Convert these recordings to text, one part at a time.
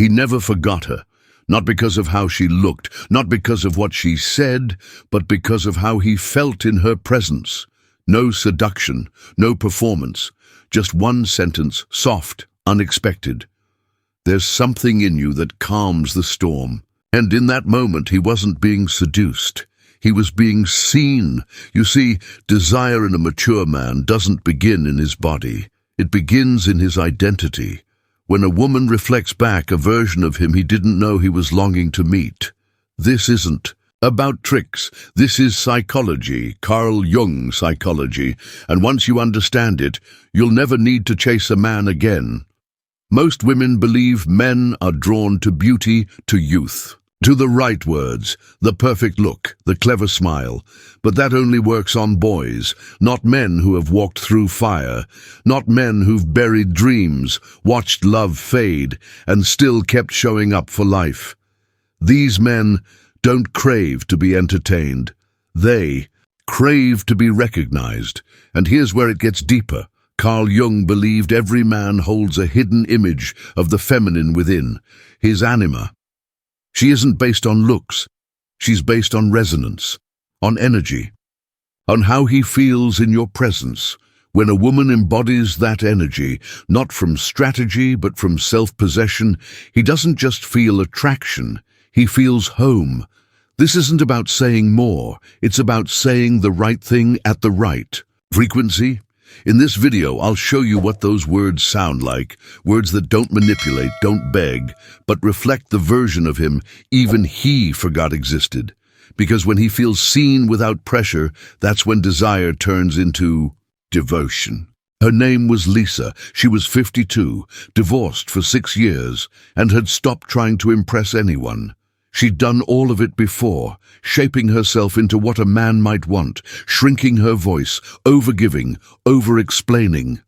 He never forgot her, not because of how she looked, not because of what she said, but because of how he felt in her presence. No seduction, no performance, just one sentence, soft, unexpected. There's something in you that calms the storm. And in that moment, he wasn't being seduced. He was being seen. You see, desire in a mature man doesn't begin in his body. It begins in his identity. When a woman reflects back a version of him he didn't know he was longing to meet. This isn't about tricks. This is psychology, Carl Jung psychology. And once you understand it, you'll never need to chase a man again. Most women believe men are drawn to beauty, to youth, to the right words, the perfect look, the clever smile. But that only works on boys, not men who have walked through fire, not men who've buried dreams, watched love fade, and still kept showing up for life. These men don't crave to be entertained. They crave to be recognized. And here's where it gets deeper. Carl Jung believed every man holds a hidden image of the feminine within, his anima. She isn't based on looks. She's based on resonance, on energy, on how he feels in your presence. When a woman embodies that energy, not from strategy but from self-possession, he doesn't just feel attraction, he feels home. This isn't about saying more, it's about saying the right thing at the right frequency. In this video, I'll show you what those words sound like, words that don't manipulate, don't beg, but reflect the version of him even he forgot existed. Because when he feels seen without pressure, that's when desire turns into devotion. Her name was Lisa. She was 52, divorced for 6 years, and had stopped trying to impress anyone. She'd done all of it before, shaping herself into what a man might want, shrinking her voice, overgiving, over-explaining.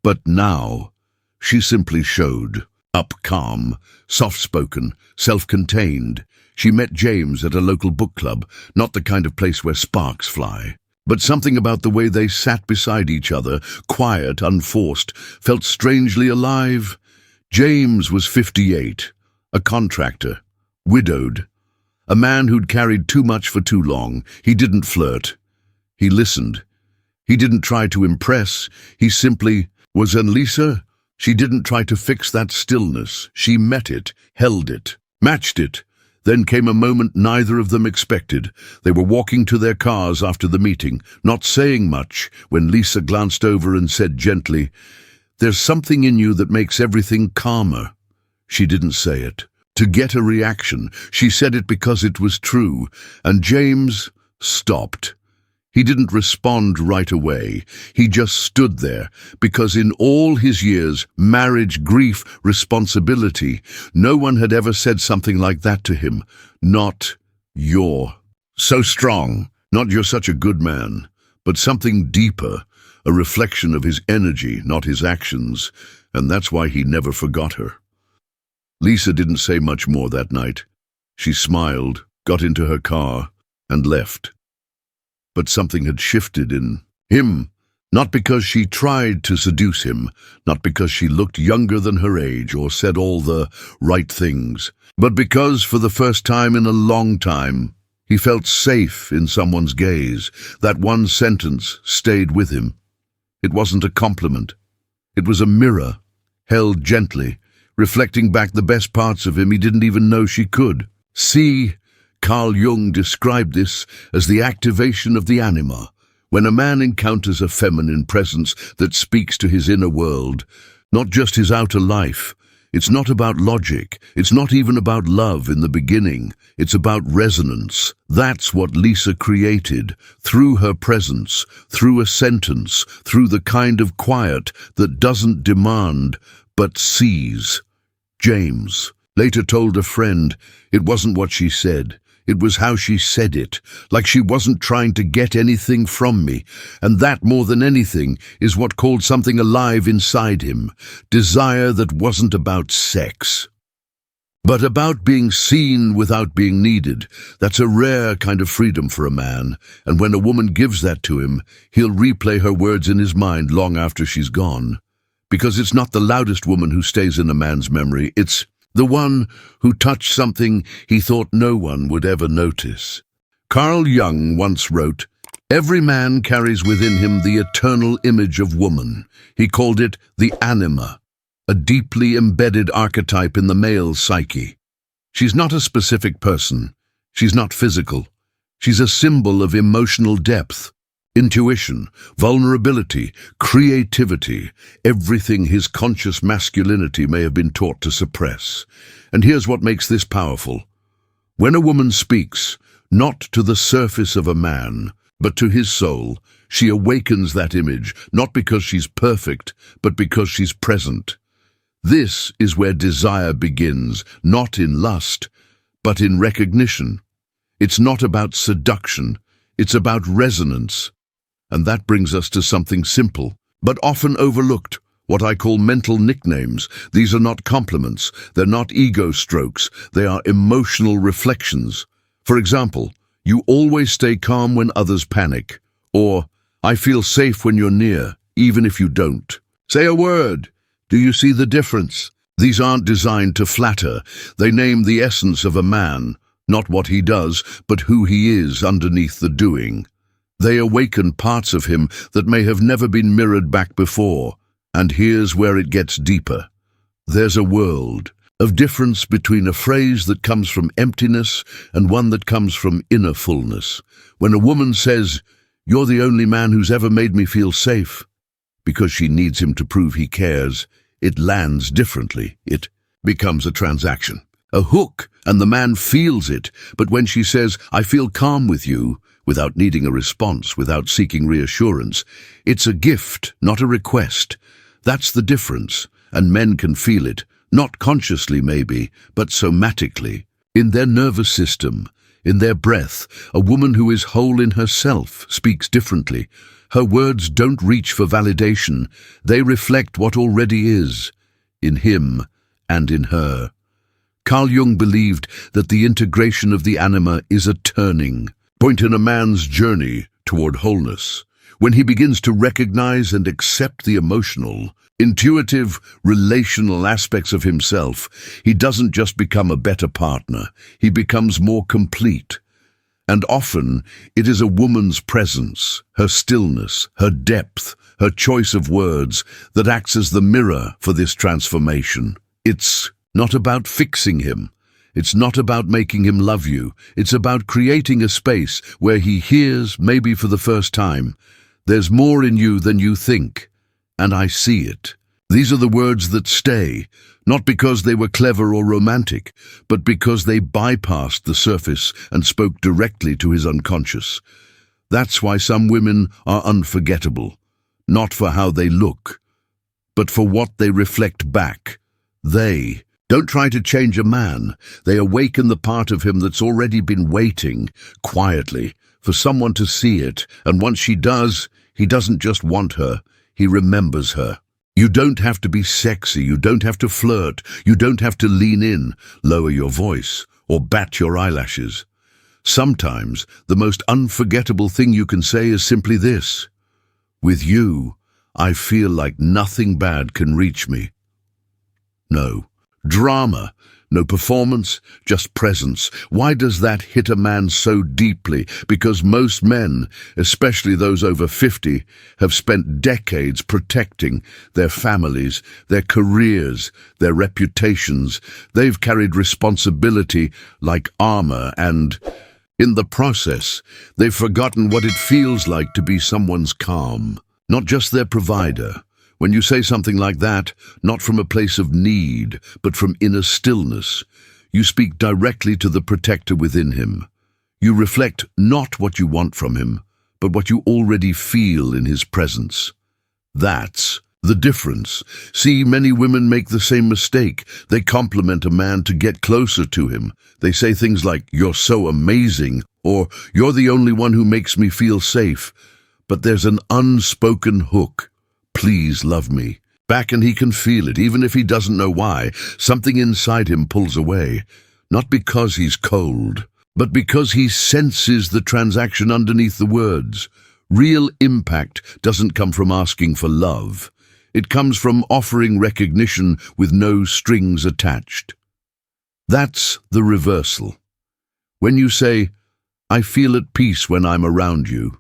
But now, she simply showed up, calm, soft-spoken, self-contained. She met James at a local book club, not the kind of place where sparks fly. But something about the way they sat beside each other, quiet, unforced, felt strangely alive. James was 58, a contractor. Widowed, a man who'd carried too much for too long. He didn't flirt. He listened. He didn't try to impress. He simply was. And Lisa, she didn't try to fix that stillness. She met it, held it, matched it. Then came a moment neither of them expected. They were walking to their cars after the meeting, not saying much, when Lisa glanced over and said gently, "There's something in you that makes everything calmer." She didn't say it to get a reaction. She said it because it was true, and James stopped. He didn't respond right away. He just stood there, because in all his years, marriage, grief, responsibility, no one had ever said something like that to him. Not, "You're so strong," not "You're such a good man," but something deeper, a reflection of his energy, not his actions, and that's why he never forgot her. Lisa didn't say much more that night. She smiled, got into her car, and left. But something had shifted in him, not because she tried to seduce him, not because she looked younger than her age or said all the right things, but because for the first time in a long time, he felt safe in someone's gaze. That one sentence stayed with him. It wasn't a compliment. It was a mirror, held gently, reflecting back the best parts of him he didn't even know she could see. Carl Jung described this as the activation of the anima. When a man encounters a feminine presence that speaks to his inner world, not just his outer life, it's not about logic, it's not even about love in the beginning, it's about resonance. That's what Lisa created, through her presence, through a sentence, through the kind of quiet that doesn't demand, but sees. James later told a friend, it wasn't what she said, it was how she said it, like she wasn't trying to get anything from me. And that, more than anything, is what called something alive inside him, desire that wasn't about sex, but about being seen without being needed. That's a rare kind of freedom for a man, and when a woman gives that to him, he'll replay her words in his mind long after she's gone. Because it's not the loudest woman who stays in a man's memory, it's The one who touched something he thought no one would ever notice. Carl Jung once wrote, "Every man carries within him the eternal image of woman." He called it the Anima, a deeply embedded archetype in the male psyche. She's not a specific person. She's not physical. She's a symbol of emotional depth, intuition, vulnerability, creativity, everything his conscious masculinity may have been taught to suppress. And here's what makes this powerful. When a woman speaks, not to the surface of a man, but to his soul, she awakens that image, not because she's perfect, but because she's present. This is where desire begins, not in lust, but in recognition. It's not about seduction, it's about resonance. And that brings us to something simple, but often overlooked, what I call mental nicknames. These are not compliments, they're not ego strokes, they are emotional reflections. For example, "You always stay calm when others panic," or "I feel safe when you're near, even if you don't." Say a word. Do you see the difference? These aren't designed to flatter. They name the essence of a man, not what he does, but who he is underneath the doing. They awaken parts of him that may have never been mirrored back before. And here's where it gets deeper. There's a world of difference between a phrase that comes from emptiness and one that comes from inner fullness. When a woman says, "You're the only man who's ever made me feel safe," because she needs him to prove he cares, it lands differently. It becomes a transaction, a hook, and the man feels it. But when she says, "I feel calm with you," without needing a response, without seeking reassurance, it's a gift, not a request. That's the difference, and men can feel it, not consciously maybe, but somatically, in their nervous system, in their breath. A woman who is whole in herself speaks differently. Her words don't reach for validation. They reflect what already is, in him and in her. Carl Jung believed that the integration of the anima is a turning point in a man's journey toward wholeness. When he begins to recognize and accept the emotional, intuitive, relational aspects of himself, he doesn't just become a better partner, he becomes more complete. And often, it is a woman's presence, her stillness, her depth, her choice of words that acts as the mirror for this transformation. It's not about fixing him. It's not about making him love you. It's about creating a space where he hears, maybe for the first time, "There's more in you than you think, and I see it." These are the words that stay, not because they were clever or romantic, but because they bypassed the surface and spoke directly to his unconscious. That's why some women are unforgettable, not for how they look, but for what they reflect back. They don't try to change a man. They awaken the part of him that's already been waiting, quietly, for someone to see it. And once she does, he doesn't just want her, he remembers her. You don't have to be sexy, you don't have to flirt, you don't have to lean in, lower your voice, or bat your eyelashes. Sometimes the most unforgettable thing you can say is simply this: "With you, I feel like nothing bad can reach me." No drama, no performance, just presence. Why does that hit a man so deeply? Because most men, especially those over 50, have spent decades protecting their families, their careers, their reputations. They've carried responsibility like armor, and in the process, they've forgotten what it feels like to be someone's calm, not just their provider. When you say something like that, not from a place of need, but from inner stillness, you speak directly to the protector within him. You reflect not what you want from him, but what you already feel in his presence. That's the difference. See, many women make the same mistake. They compliment a man to get closer to him. They say things like, "You're so amazing," or "You're the only one who makes me feel safe." But there's an unspoken hook. "Please love me." Back, and he can feel it, even if he doesn't know why. Something inside him pulls away, not because he's cold, but because he senses the transaction underneath the words. Real impact doesn't come from asking for love. It comes from offering recognition with no strings attached. That's the reversal. When you say, "I feel at peace when I'm around you,"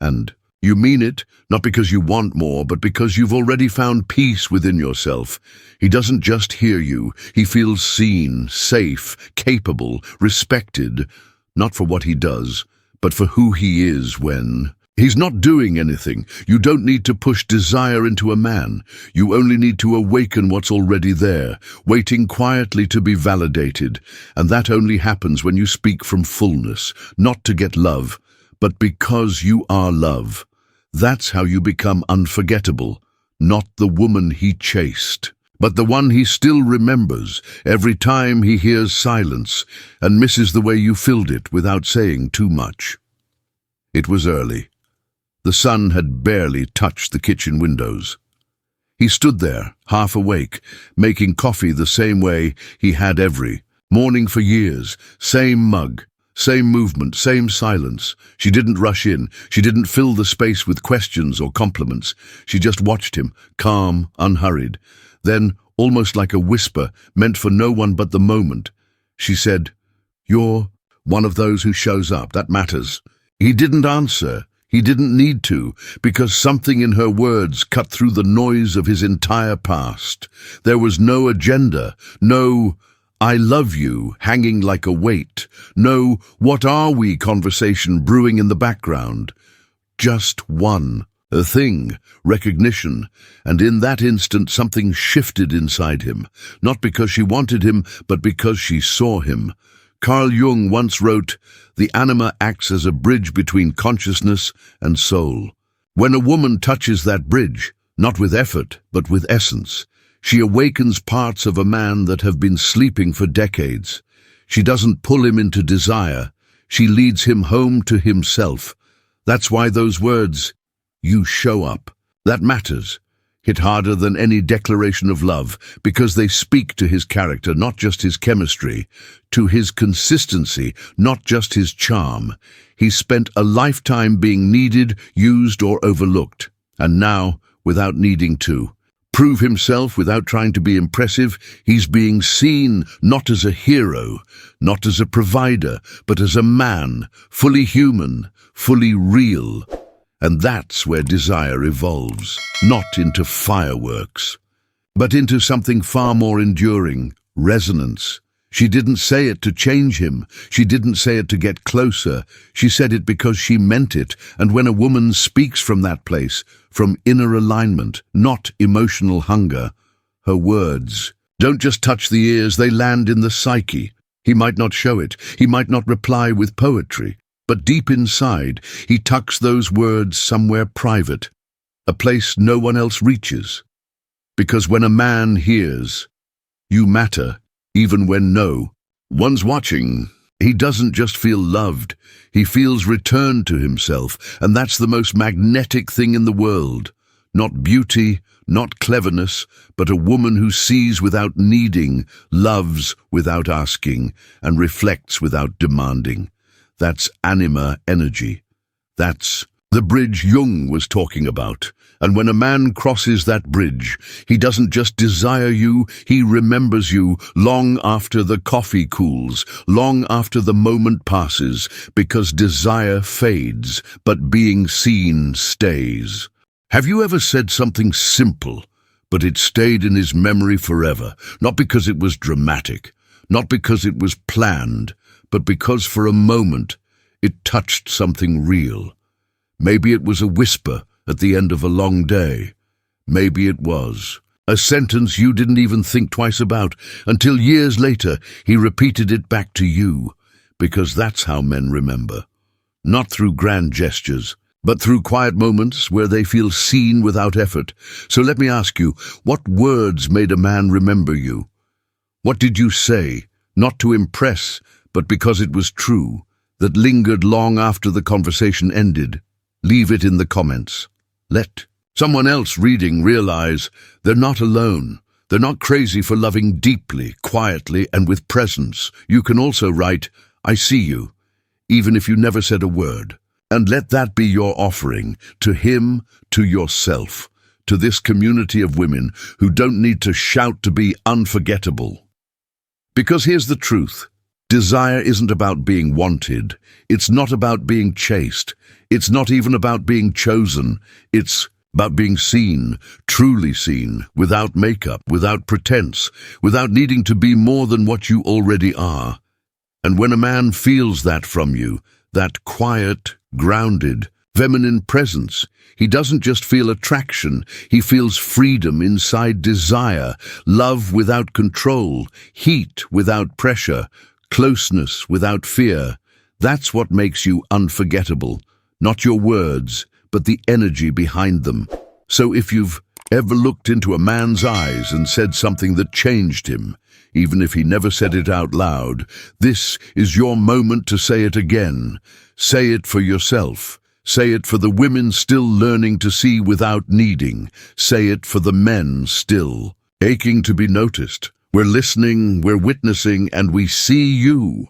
and you mean it, not because you want more, but because you've already found peace within yourself. He doesn't just hear you. He feels seen, safe, capable, respected, not for what he does, but for who he is when he's not doing anything. You don't need to push desire into a man. You only need to awaken what's already there, waiting quietly to be validated. And that only happens when you speak from fullness, not to get love, but because you are love. That's how you become unforgettable, not the woman he chased, but the one he still remembers every time he hears silence and misses the way you filled it without saying too much. It was early. The sun had barely touched the kitchen windows. He stood there, half awake, making coffee the same way he had every morning for years, same mug, same movement, same silence. She didn't rush in. She didn't fill the space with questions or compliments. She just watched him, calm, unhurried. Then, almost like a whisper, meant for no one but the moment, she said, "You're one of those who shows up. That matters." He didn't answer. He didn't need to, because something in her words cut through the noise of his entire past. There was no agenda, no "I love you" hanging like a weight, no "what are we" conversation brewing in the background. Just one, a thing, recognition, and in that instant something shifted inside him, not because she wanted him, but because she saw him. Carl Jung once wrote, "The anima acts as a bridge between consciousness and soul." When a woman touches that bridge, not with effort, but with essence, she awakens parts of a man that have been sleeping for decades. She doesn't pull him into desire. She leads him home to himself. That's why those words, "You show up," that matters, hit harder than any declaration of love, because they speak to his character, not just his chemistry, to his consistency, not just his charm. He spent a lifetime being needed, used, or overlooked, and now, without needing to prove himself, without trying to be impressive, he's being seen not as a hero, not as a provider, but as a man, fully human, fully real. And that's where desire evolves, not into fireworks, but into something far more enduring, resonance. She didn't say it to change him. She didn't say it to get closer. She said it because she meant it. And when a woman speaks from that place, from inner alignment, not emotional hunger, her words don't just touch the ears, they land in the psyche. He might not show it. He might not reply with poetry. But deep inside, he tucks those words somewhere private, a place no one else reaches. Because when a man hears, "You matter," even when no one's watching, he doesn't just feel loved, he feels returned to himself, and that's the most magnetic thing in the world. Not beauty, not cleverness, but a woman who sees without needing, loves without asking, and reflects without demanding. That's anima energy. That's the bridge Jung was talking about. And when a man crosses that bridge, he doesn't just desire you, he remembers you long after the coffee cools, long after the moment passes, because desire fades, but being seen stays. Have you ever said something simple, but it stayed in his memory forever? Not because it was dramatic, not because it was planned, but because for a moment it touched something real. Maybe it was a whisper at the end of a long day. Maybe it was a sentence you didn't even think twice about, until years later he repeated it back to you, because that's how men remember. Not through grand gestures, but through quiet moments where they feel seen without effort. So let me ask you, what words made a man remember you? What did you say, not to impress, but because it was true, that lingered long after the conversation ended? Leave it in the comments. Let someone else reading realize they're not alone. They're not crazy for loving deeply, quietly, and with presence. You can also write, "I see you," even if you never said a word. And let that be your offering to him, to yourself, to this community of women who don't need to shout to be unforgettable. Because here's the truth. Desire isn't about being wanted. It's not about being chased. It's not even about being chosen. It's about being seen, truly seen, without makeup, without pretense, without needing to be more than what you already are. And when a man feels that from you, that quiet, grounded, feminine presence, he doesn't just feel attraction, he feels freedom inside desire, love without control, heat without pressure, closeness without fear. That's what makes you unforgettable, not your words, but the energy behind them. So if you've ever looked into a man's eyes and said something that changed him, even if he never said it out loud, this is your moment to say it again. Say it for yourself. Say it for the women still learning to see without needing. Say it for the men still aching to be noticed. We're listening, we're witnessing, and we see you.